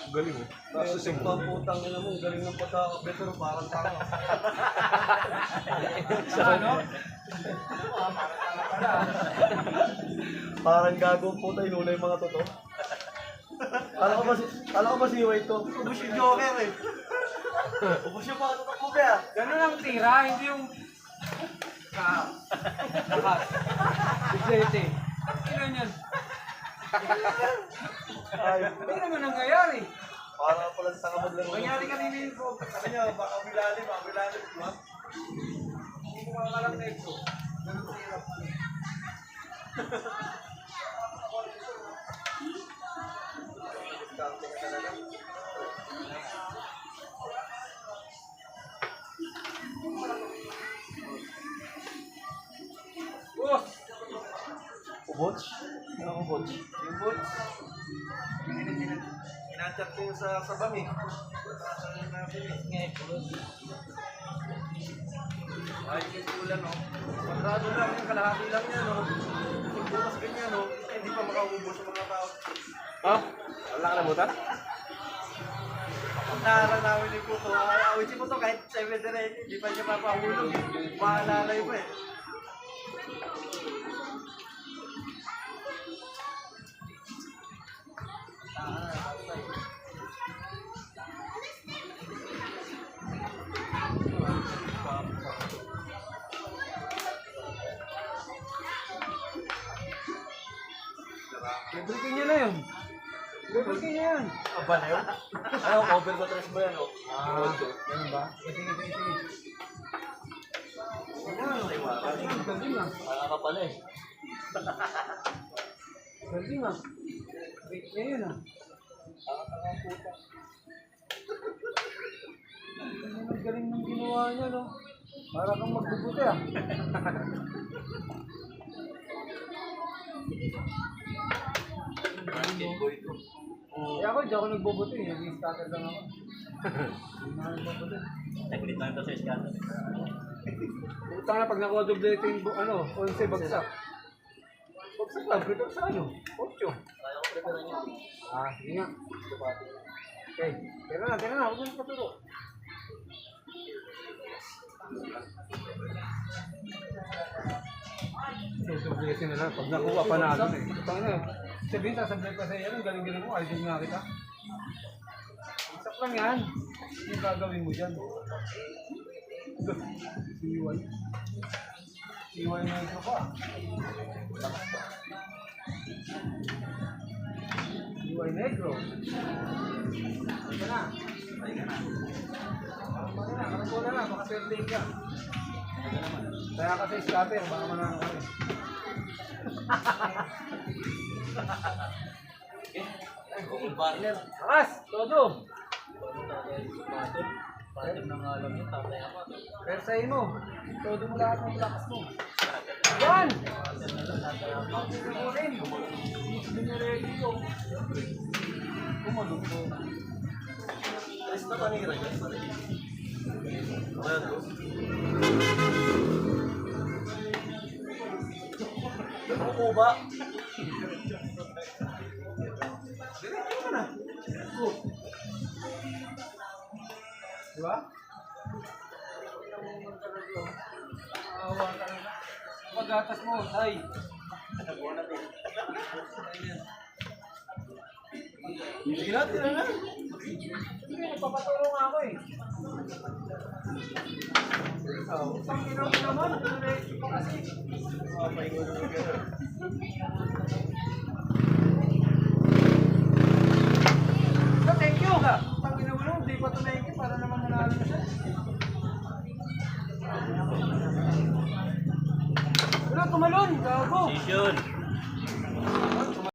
Galing mo. Tapos yung putang ina mo, galing ng pagkakabit pero parang tanga. Ano? Parang gagawin puta, inuna yung mga toto. Kala ko ba si White to? Ubus yung Joker eh. Ubus yung mga toto ko kaya. Ganun ang tira, hindi yung... Lakas. Biglete. Ilan yan? Ay, Hindi naman nangyayari. parang pala sa tanga maglang. Nangyari kanina yung bro. Sabi niya, baka bilalim, di ba? Hindi ko makakalang na ito. Ganun ang tira. Boss! Ubots? Ano ubots? Yung boots. Inachat ko yung sa bang eh. Ay, yung ulan, no? Kontrado lang yung kalahati lang yan, no? Kung bukas ganyan, no? Hindi pa makaubos yung mga tao. Ha? Wala ka nabutan? Naranawin ni Puto. Awit si Puto kahit 7 rin, hindi pa niya mapahulog. Mahalalay pa eh. Bibalikin niya na yun. Bibalikin niya yan. Aba na yun? Ano, over ko tres ba yan, oh? Ganun ba? Sige. Galing ah. Wala ka pala eh. Galing ah. Wait niya yun ah. Ang galing ng ginawa niya, no? Para kang magbubuti ah. Eh ako, hindi ako nagbubuti eh. Nag-scatter lang ako. Hindi na nagbubuti. Nag-lit lang ito sa scatter. Puta na pag nakuha-dublete yung 11 bagsak. Bagsak lang, prepare sa ano? 8. Kaya ko prepare niya. Sige nga. Okay, tira na, huwag mo paturo. Dublete na lang, pag nakuha pa natin eh. Pag na, sabihin sasablay pa sa'yo, ang galing-galing mo, idol nga kita. Bagsak lang yan. Yung gagawin mo dyan. Siwan. Siwan na ito pa. Siwan negro. Ito na. Karanggola na, baka swerte ka. Kaya kasi scatter, baka mananong kami. Partner. Akas! Todo! Partner na nga lang yun, tatay ako. Pero sa'yo mo, todo mo lahat ng lakas mo. Yan! Gusto mo rin. Gusto mo rin ito. Kumalong ko. Alis na panira niya. Ayan ko. Nakuko ba? Diretso mo na. Diba? Awa ka na. Pag-atas mo, tay. Sige natin na. Sige, nagpapaturo nga ako eh. Isang ginawa ko naman. Diretso pa kasi. Thank you! Tangina mo lang, di pa ito na para naman manalo na siya. Wala, tumalon! Gago! Session.